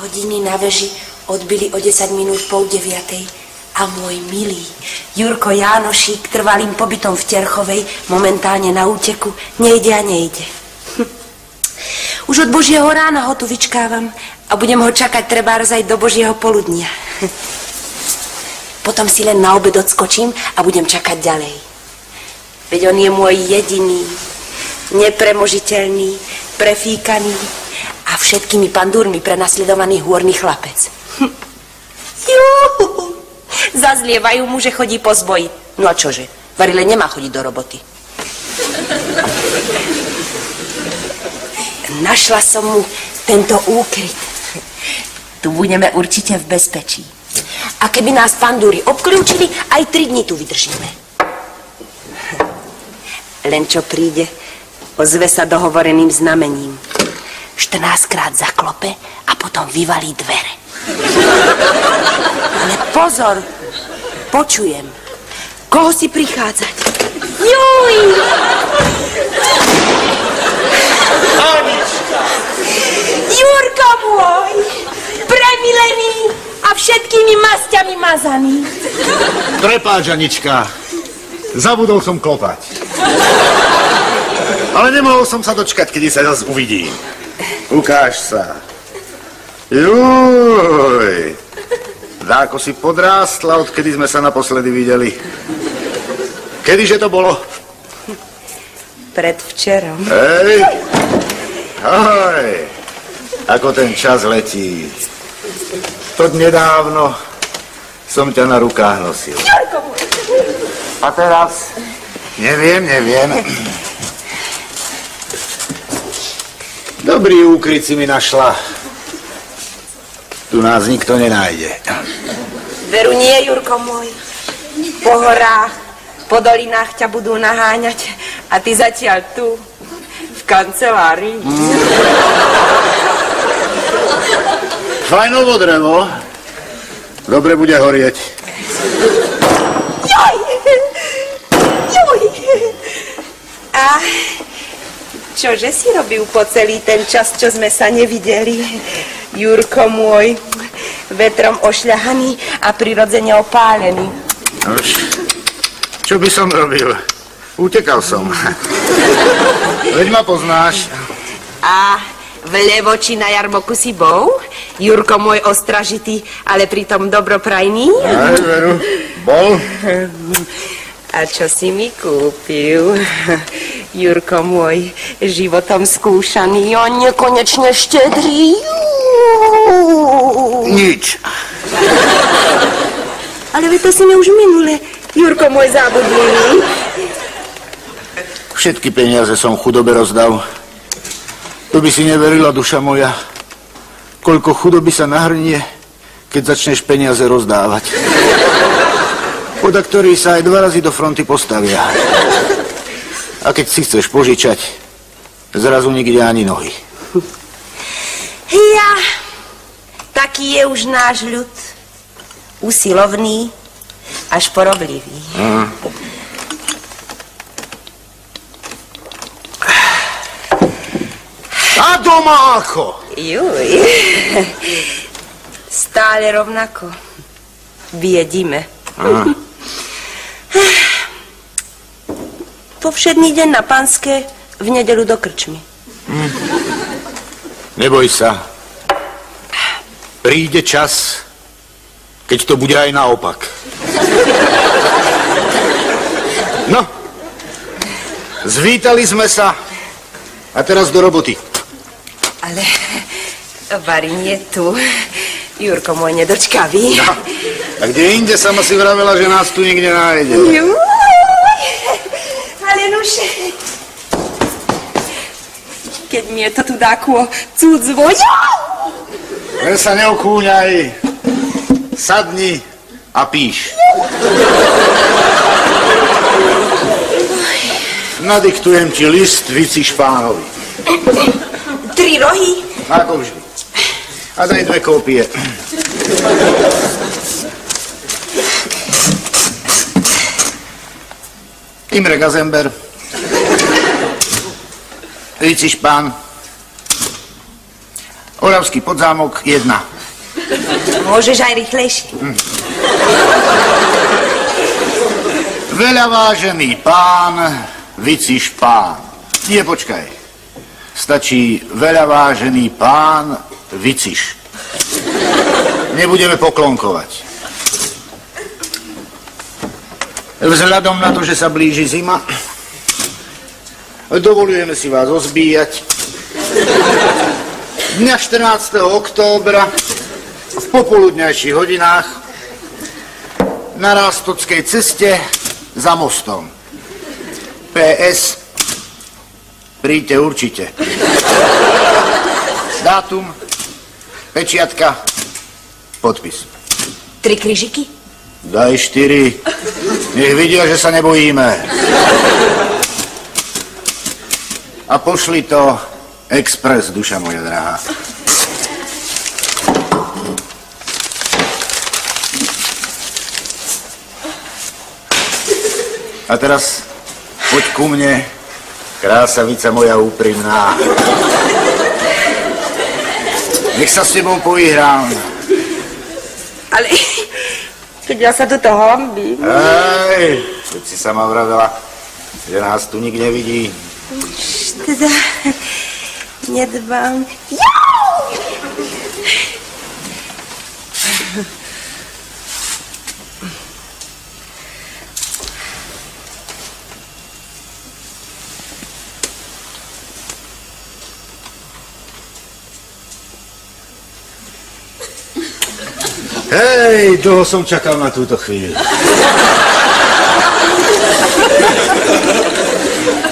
Hodiny na veži odbili o 10 minút po 9. A môj milý Jurko Jánošík trvalým pobytom v Terchovej, momentálne na úteku, nejde a nejde. Už od Božieho rána ho tu vyčkávam a budem ho čakať trebárs aj do Božieho poludnia. Potom si len na obed odskočím a budem čakať ďalej. Veď on je môj jediný, nepremožiteľný, prefíkaný a všetkými pandúrmi prenasledovaný hôrny chlapec. Zazlievajú mu, že chodí po zboji. No a čože? Varile nemá chodiť do roboty. Našla som mu tento úkryt. Tu budeme určite v bezpečí. A keby nás pandúry obklúčili, aj 3 dní tu vydržíme. Len čo príde, ozve sa dohovoreným znamením. 14-krát zaklope a potom vyvalí dvere. Ale pozor, počujem. Koho si prichádzať? Juj! Anička! Jurko môj! Premilený a všetkými masťami mazaný. Prepáč, Anička. Zabudol som klopať. Ale nemohol som sa dočkať, kedy sa zase uvidím. Ukáž sa. Juj! Dáko si podrástla, odkedy sme sa naposledy videli. Kedyže to bolo? Predvčerom. Hej! Ahoj! Ako ten čas letí. To nedávno som ťa na rukách nosil. A teraz? Neviem. Dobrý úkryt si mi našla. Tu nás nikto nenájde. Veru nie, Jurko môj. Po horách, po dolinách ťa budú naháňať a ty zatiaľ tu, v kancelárii. Fajnovo drevo. Dobre bude horieť. Joj! A čože si robil po celý ten čas, čo sme sa nevideli? Jurko môj, vetrom ošľahaný a prirodzene opálený. Nož, čo by som robil? Utekal som. Veď ma poznáš. A v Levoči na jarmoku si bol? Jurko môj ostražitý, ale pritom dobroprajný? Aj, veru, bol. A čo si mi kúpil? Jurko môj, životom skúšaný a nekonečne štedrý. Nič. Ale veď to si mi už minule, Jurko môj zábudlivý. Všetky peniaze som chudobe rozdal. To by si neverila, duša moja. Koľko chudoby sa nahrnie, keď začneš peniaze rozdávať. Poda ktorí sa aj 2 razy do fronty postavia. A keď si chceš požičať, zrazu nikde ani nohy. Ja, taký je už náš ľud. Usilovný, až poroblivý. A doma ako? Juj, stále rovnako. Biedime. Po všedný deň na Panské, v nedeľu do krčmy. Neboj sa. Príde čas, keď to bude aj naopak. No, zvítali sme sa a teraz do roboty. Ale Varín je tu. Jurko môj nedočkavý. No, a kde inde sama si vravela, že nás tu nikde nájde? Juj, ale nuž, keď mi je to tu dáko cudzvo. Len sa neokúňaj. Sadni a píš. Nadiktujem ti list Vici Špánovi. 3 rohy? Ako vždy. A daj 2 kópie. Imre Gazember. Vici Špán. Oravský Podzámok 1. Môžeš aj rýchlejšie. Veľa vážený pán, Viciš pán. Nie, počkaj. Stačí veľa vážený pán, Viciš. Nebudeme poklonkovať. Vzhľadom na to, že sa blíži zima, dovolujeme si vás ozbíjať. Dňa 14. októbra v popoludňajších hodinách na Rástockej ceste za mostom. PS. Príďte určite. Dátum, pečiatka, podpis. 3 krížiky? Daj 4. Nech vidia, že sa nebojíme. A pošli to expres, duša moja drahá. A teraz poď ku mne, krásavica moja úprimná. Nech sa s tebou poihrám. Ale keď ja sa tuto hambím. Hej, keď si sama vravela, že nás tu nik nevidí. Teda nedbám. Hej, dlho som čakal na túto chvíľu.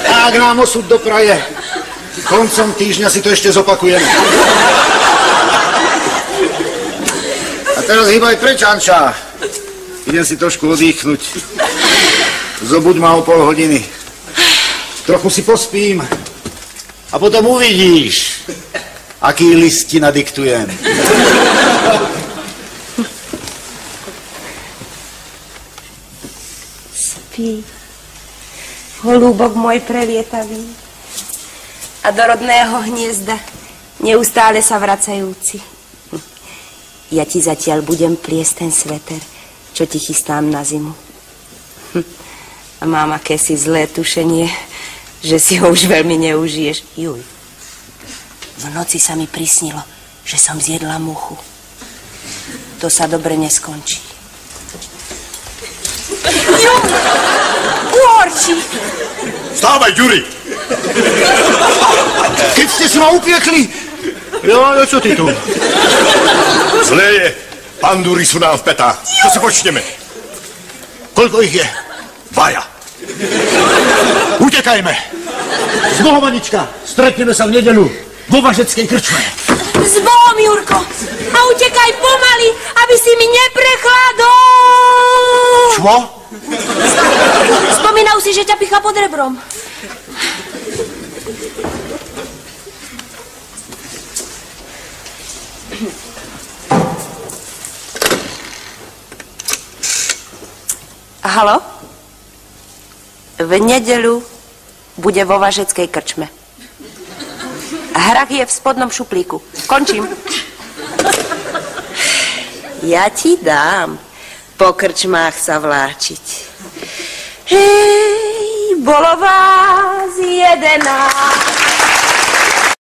Ak nám osud dopraje, koncom týždňa si to ešte zopakujeme. A teraz hýbaj preč, Anča. Idem si trošku odýchnuť. Zobuď ma o pol hodiny. Trochu si pospím. A potom uvidíš, aký list ti nadiktujem. Spí, holúbok môj prelietavý a do rodného hniezda neustále sa vracajúci. Ja ti zatiaľ budem pliesť ten sveter, čo ti chystám na zimu. A mám akési zlé tušenie, že si ho už veľmi neužiješ. Juj, v noci sa mi prisnilo, že som zjedla muchu. To sa dobre neskončí. Pôrči! Vstávaj, Ďuri! Keď ste si ma upiekli! Jo, čo ty tu? Zlé je. Pandúry sú nám v petách. Čo si počneme? Koľko ich je? 2. Utekajme! Z Bohom, Anička! Stretneme sa v nedeľu vo Važeckej krčme. S Bohom, Jurko! A utekaj pomaly, aby si mi neprechladol! Čo? Spomínal si, že ťa picha pod rebrom. Haló? V nedeľu bude vo Važeckej krčme. Hrak je v spodnom šuplíku. Končím. Ja ti dám po krčmách sa vláčiť. Hej, bolo vás 11.